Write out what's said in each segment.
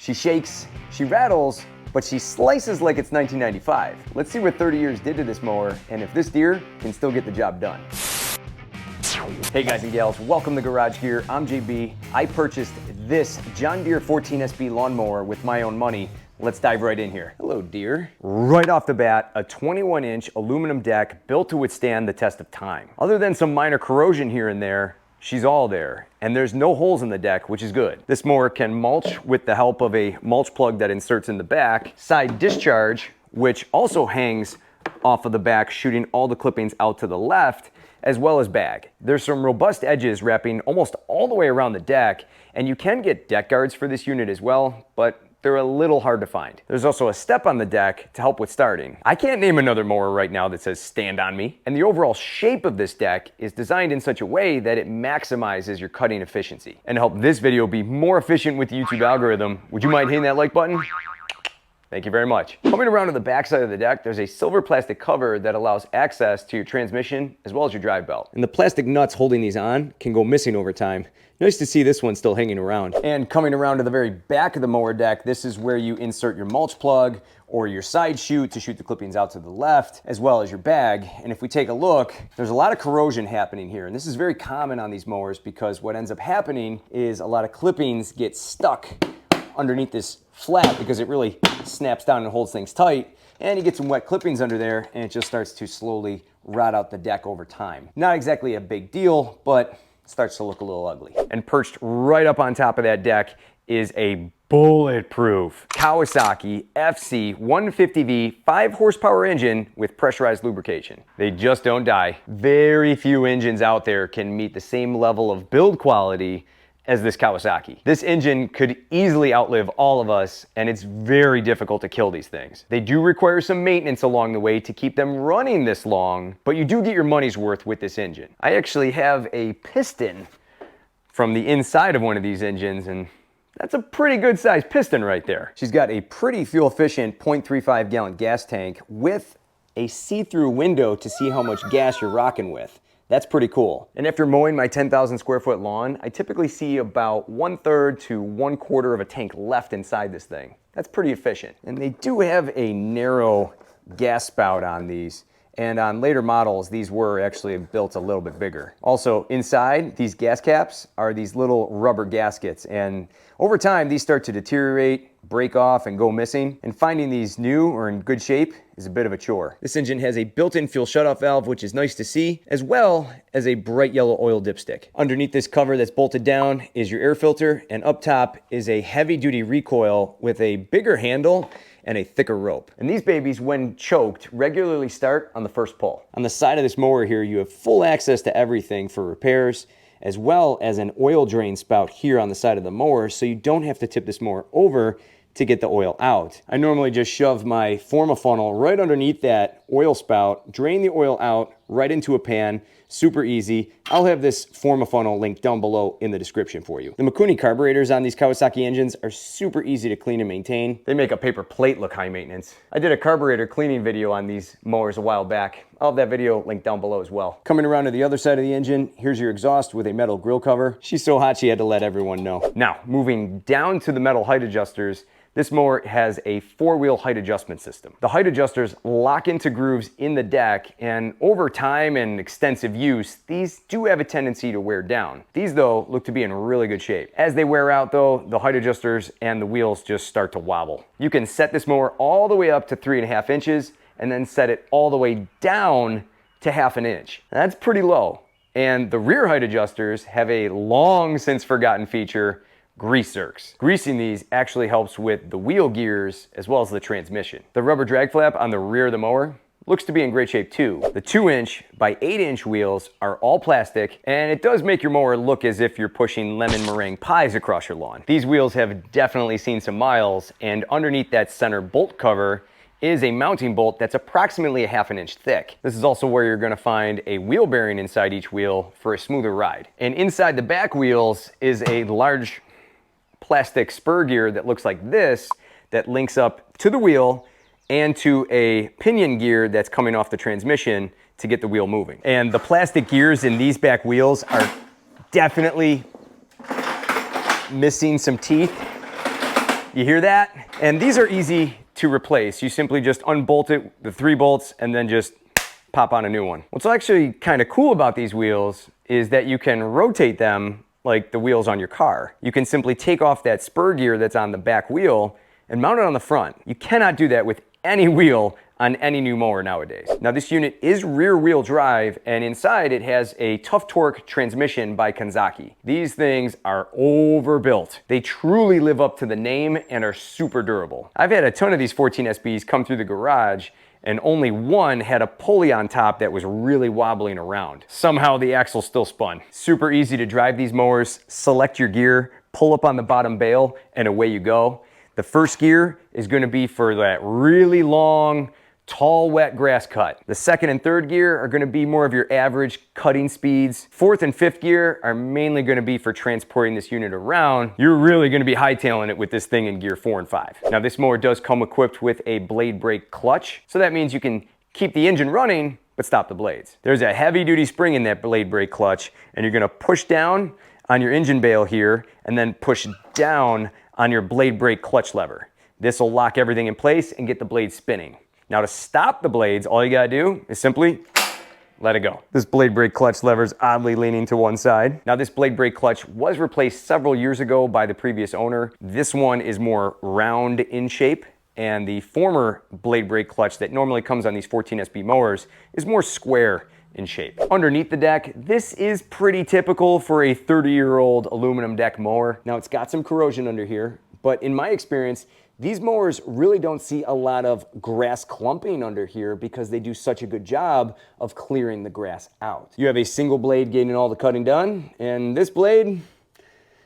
She shakes, she rattles, but she slices like it's 1995. Let's see what 30 years did to this mower and if this Deere can still get the job done. Hey guys and gals, welcome to Garage Gear. I'm JB. I purchased this John Deere 14SB lawnmower with my own money. Let's dive right in here. Hello, Deere. Right off the bat, a 21-inch aluminum deck built to withstand the test of time. Other than some minor corrosion here and there, she's all there. And there's no holes in the deck, which is good. This mower can mulch with the help of a mulch plug that inserts in the back, side discharge, which also hangs off of the back, shooting all the clippings out to the left, as well as bag. There's some robust edges wrapping almost all the way around the deck, and you can get deck guards for this unit as well, but they're a little hard to find. There's also a step on the deck to help with starting. I can't name another mower right now that says stand on me. And the overall shape of this deck is designed in such a way that it maximizes your cutting efficiency. And to help this video be more efficient with the YouTube algorithm, would you mind hitting that like button? Thank you very much. Coming around to the back side of the deck, there's a silver plastic cover that allows access to your transmission as well as your drive belt. And the plastic nuts holding these on can go missing over time. Nice to see this one still hanging around. And coming around to the very back of the mower deck, this is where you insert your mulch plug or your side chute to shoot the clippings out to the left, as well as your bag. And if we take a look, there's a lot of corrosion happening here. And this is very common on these mowers because what ends up happening is a lot of clippings get stuck underneath this flat because it really snaps down and holds things tight. And you get some wet clippings under there and it just starts to slowly rot out the deck over time. Not exactly a big deal, but starts to look a little ugly. And perched right up on top of that deck is a bulletproof Kawasaki FC150V 5 horsepower engine with pressurized lubrication. They just don't die. Very few engines out there can meet the same level of build quality as this Kawasaki. This engine could easily outlive all of us, and it's very difficult to kill these things. They do require some maintenance along the way to keep them running this long, but you do get your money's worth with this engine. I actually have a piston from the inside of one of these engines, and that's a pretty good sized piston right there. She's got a pretty fuel efficient 0.35 gallon gas tank with a see-through window to see how much gas you're rocking with. That's pretty cool. And after mowing my 10,000 square foot lawn, I typically see about 1/3 to 1/4 of a tank left inside this thing. That's pretty efficient. And they do have a narrow gas spout on these. And on later models, these were actually built a little bit bigger. Also, inside, these gas caps are these little rubber gaskets. And over time, these start to deteriorate, break off, and go missing. And finding these new or in good shape is a bit of a chore. This engine has a built-in fuel shutoff valve, which is nice to see, as well as a bright yellow oil dipstick. Underneath this cover that's bolted down is your air filter, and up top is a heavy-duty recoil with a bigger handle and a thicker rope. And these babies, when choked, regularly start on the first pull. On the side of this mower here, you have full access to everything for repairs, as well as an oil drain spout here on the side of the mower, so you don't have to tip this mower over to get the oil out. I normally just shove my funnel right underneath that oil spout, drain the oil out right into a pan, super easy. I'll have this funnel linked down below in the description for you. The Mikuni carburetors on these Kawasaki engines are super easy to clean and maintain. They make a paper plate look high maintenance. I did a carburetor cleaning video on these mowers a while back. I'll have that video linked down below as well. Coming around to the other side of the engine, here's your exhaust with a metal grill cover. She's so hot she had to let everyone know. Now, moving down to the metal height adjusters, this mower has a 4-wheel height adjustment system. The height adjusters lock into grooves in the deck, and over time and extensive use, these do have a tendency to wear down. These, though, look to be in really good shape. As they wear out, though, the height adjusters and the wheels just start to wobble. You can set this mower all the way up to 3.5 inches, and then set it all the way down to 1/2 inch. That's pretty low. And the rear height adjusters have a long since forgotten feature, grease zerks. Greasing these actually helps with the wheel gears as well as the transmission. The rubber drag flap on the rear of the mower looks to be in great shape too. The 2-inch by 8-inch wheels are all plastic, and it does make your mower look as if you're pushing lemon meringue pies across your lawn. These wheels have definitely seen some miles, and underneath that center bolt cover is a mounting bolt that's approximately 1/2 inch thick. This is also where you're gonna find a wheel bearing inside each wheel for a smoother ride. And inside the back wheels is a large plastic spur gear that looks like this that links up to the wheel and to a pinion gear that's coming off the transmission to get the wheel moving. And the plastic gears in these back wheels are definitely missing some teeth. You hear that? And these are easy to replace. You simply just unbolt it, the 3 bolts, and then just pop on a new one. What's actually kind of cool about these wheels is that you can rotate them like the wheels on your car. You can simply take off that spur gear that's on the back wheel and mount it on the front. You cannot do that with any wheel on any new mower nowadays. Now this unit is rear wheel drive, and inside it has a Tough Torque transmission by Kanzaki. These things are overbuilt. They truly live up to the name and are super durable. I've had a ton of these 14SBs come through the garage, and only one had a pulley on top that was really wobbling around. Somehow the axle still spun. Super easy to drive these mowers. Select your gear, pull up on the bottom bail, and away you go. The first gear is gonna be for that really long, tall, wet grass cut. The second and third gear are gonna be more of your average cutting speeds. Fourth and fifth gear are mainly gonna be for transporting this unit around. You're really gonna be hightailing it with this thing in gear 4 and 5. Now this mower does come equipped with a blade brake clutch, so that means you can keep the engine running, but stop the blades. There's a heavy duty spring in that blade brake clutch, and you're gonna push down on your engine bail here, and then push down on your blade brake clutch lever. This will lock everything in place and get the blade spinning. Now to stop the blades, all you gotta do is simply let it go. This blade brake clutch lever is oddly leaning to one side. Now this blade brake clutch was replaced several years ago by the previous owner. This one is more round in shape, and the former blade brake clutch that normally comes on these 14SB mowers is more square in shape. Underneath the deck, this is pretty typical for a 30-year-old aluminum deck mower. Now it's got some corrosion under here, but in my experience, these mowers really don't see a lot of grass clumping under here because they do such a good job of clearing the grass out. You have a single blade getting all the cutting done, and this blade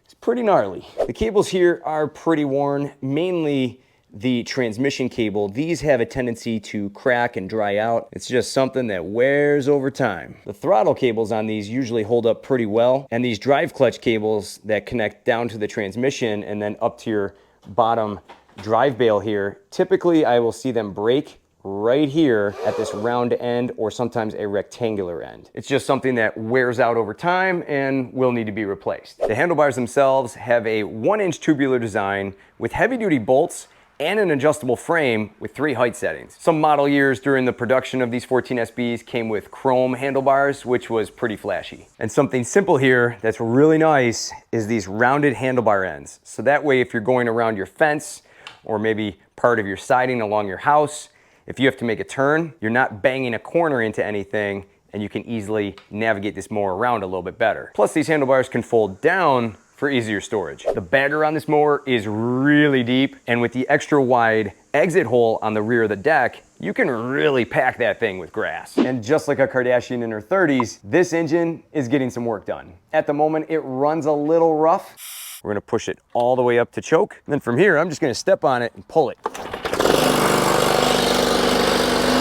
is pretty gnarly. The cables here are pretty worn, mainly the transmission cable. These have a tendency to crack and dry out. It's just something that wears over time. The throttle cables on these usually hold up pretty well, and these drive clutch cables that connect down to the transmission and then up to your bottom drive bail here, typically I will see them break right here at this round end or sometimes a rectangular end. It's just something that wears out over time and will need to be replaced. The handlebars themselves have a 1-inch tubular design with heavy-duty bolts and an adjustable frame with 3 height settings. Some model years during the production of these 14SBs came with chrome handlebars, which was pretty flashy. And something simple here that's really nice is these rounded handlebar ends. So that way if you're going around your fence or maybe part of your siding along your house, if you have to make a turn, you're not banging a corner into anything, and you can easily navigate this mower around a little bit better. Plus these handlebars can fold down for easier storage. The bagger on this mower is really deep, and with the extra wide exit hole on the rear of the deck, you can really pack that thing with grass. And just like a Kardashian in her 30s, this engine is getting some work done. At the moment, it runs a little rough. We're gonna push it all the way up to choke. And then from here, I'm just gonna step on it and pull it.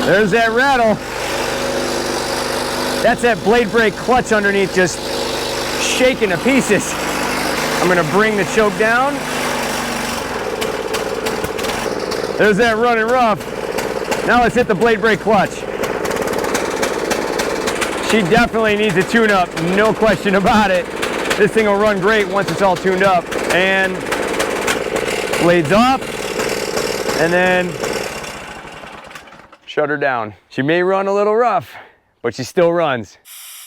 There's that rattle. That's that blade brake clutch underneath just shaking to pieces. I'm gonna bring the choke down. There's that running rough. Now let's hit the blade brake clutch. She definitely needs a tune-up, no question about it. This thing will run great once it's all tuned up. And blades off, and then shut her down. She may run a little rough, but she still runs.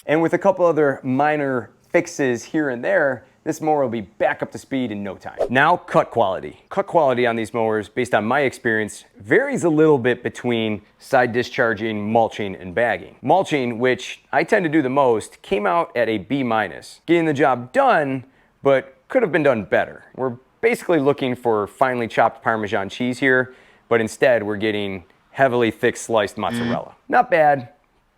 And with a couple other minor fixes here and there, this mower will be back up to speed in no time. Now, cut quality. Cut quality on these mowers, based on my experience, varies a little bit between side discharging, mulching, and bagging. Mulching, which I tend to do the most, came out at a B-. Getting the job done, but could have been done better. We're basically looking for finely chopped Parmesan cheese here, but instead we're getting heavily thick sliced mozzarella. Not bad,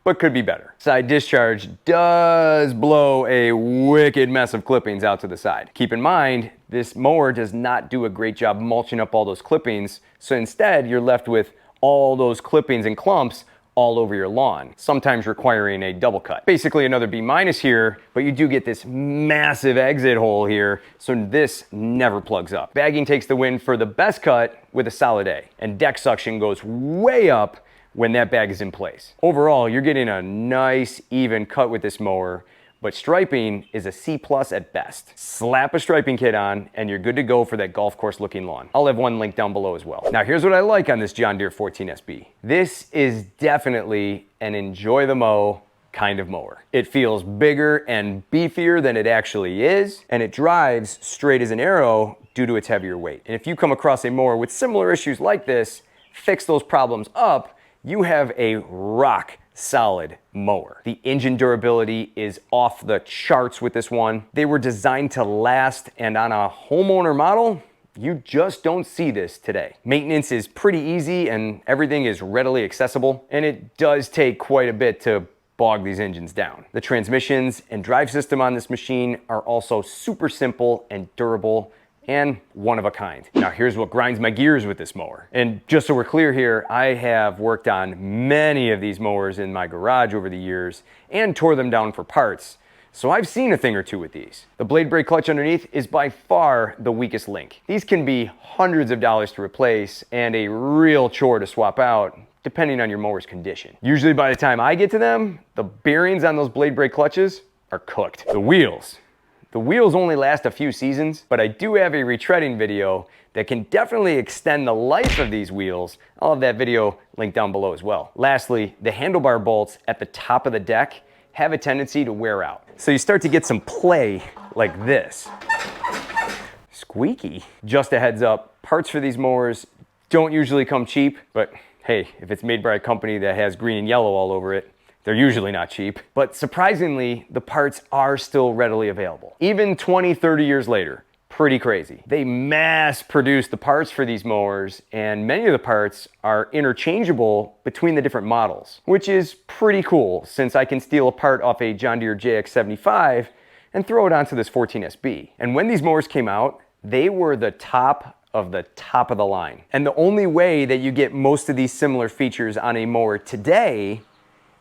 but could be better. Side discharge does blow a wicked mess of clippings out to the side. Keep in mind, this mower does not do a great job mulching up all those clippings, so instead you're left with all those clippings and clumps all over your lawn, sometimes requiring a double cut. Basically another B- here, but you do get this massive exit hole here, so this never plugs up. Bagging takes the win for the best cut with a solid A, and deck suction goes way up when that bag is in place. Overall, you're getting a nice even cut with this mower, but striping is a C+ at best. Slap a striping kit on and you're good to go for that golf course looking lawn. I'll have one linked down below as well. Now here's what I like on this John Deere 14SB. This is definitely an enjoy the mow kind of mower. It feels bigger and beefier than it actually is, and it drives straight as an arrow due to its heavier weight. And if you come across a mower with similar issues like this, fix those problems up, you have a rock solid mower. The engine durability is off the charts with this one. They were designed to last, and on a homeowner model, you just don't see this today. Maintenance is pretty easy and everything is readily accessible, and it does take quite a bit to bog these engines down. The transmissions and drive system on this machine are also super simple and durable and one of a kind. Now here's what grinds my gears with this mower. And just so we're clear here, I have worked on many of these mowers in my garage over the years and tore them down for parts. So I've seen a thing or two with these. The blade brake clutch underneath is by far the weakest link. These can be hundreds of dollars to replace and a real chore to swap out, depending on your mower's condition. Usually by the time I get to them, the bearings on those blade brake clutches are cooked. The wheels only last a few seasons, but I do have a retreading video that can definitely extend the life of these wheels. I'll have that video linked down below as well. Lastly, the handlebar bolts at the top of the deck have a tendency to wear out. So you start to get some play like this. Squeaky. Just a heads up, parts for these mowers don't usually come cheap, but hey, if it's made by a company that has green and yellow all over it, they're usually not cheap. But surprisingly, the parts are still readily available. Even 20, 30 years later. Pretty crazy. They mass produce the parts for these mowers, and many of the parts are interchangeable between the different models, which is pretty cool since I can steal a part off a John Deere JX75 and throw it onto this 14SB. And when these mowers came out, they were the top of the line. And the only way that you get most of these similar features on a mower today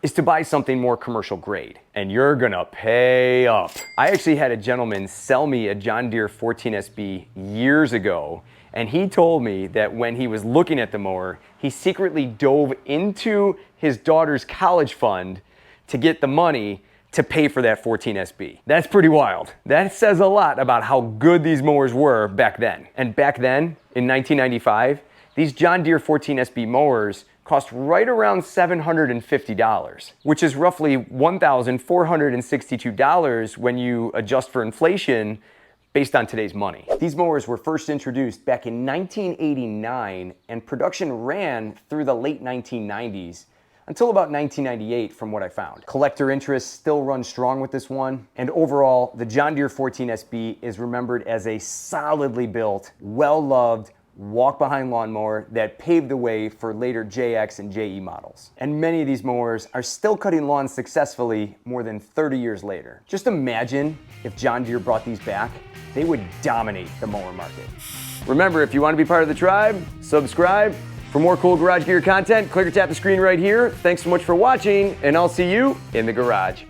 is to buy something more commercial grade, and you're gonna pay up. I actually had a gentleman sell me a John Deere 14SB years ago, and he told me that when he was looking at the mower, he secretly dove into his daughter's college fund to get the money to pay for that 14SB. That's pretty wild. That says a lot about how good these mowers were back then. And back then, in 1995, these John Deere 14SB mowers cost right around $750, which is roughly $1,462 when you adjust for inflation based on today's money. These mowers were first introduced back in 1989, and production ran through the late 1990s until about 1998 from what I found. Collector interest still runs strong with this one, and overall, the John Deere 14SB is remembered as a solidly built, well-loved, walk-behind lawnmower that paved the way for later JX and JE models. And many of these mowers are still cutting lawns successfully more than 30 years later. Just imagine if John Deere brought these back, they would dominate the mower market. Remember, if you want to be part of the tribe, subscribe. For more cool garage gear content, click or tap the screen right here. Thanks so much for watching, and I'll see you in the garage.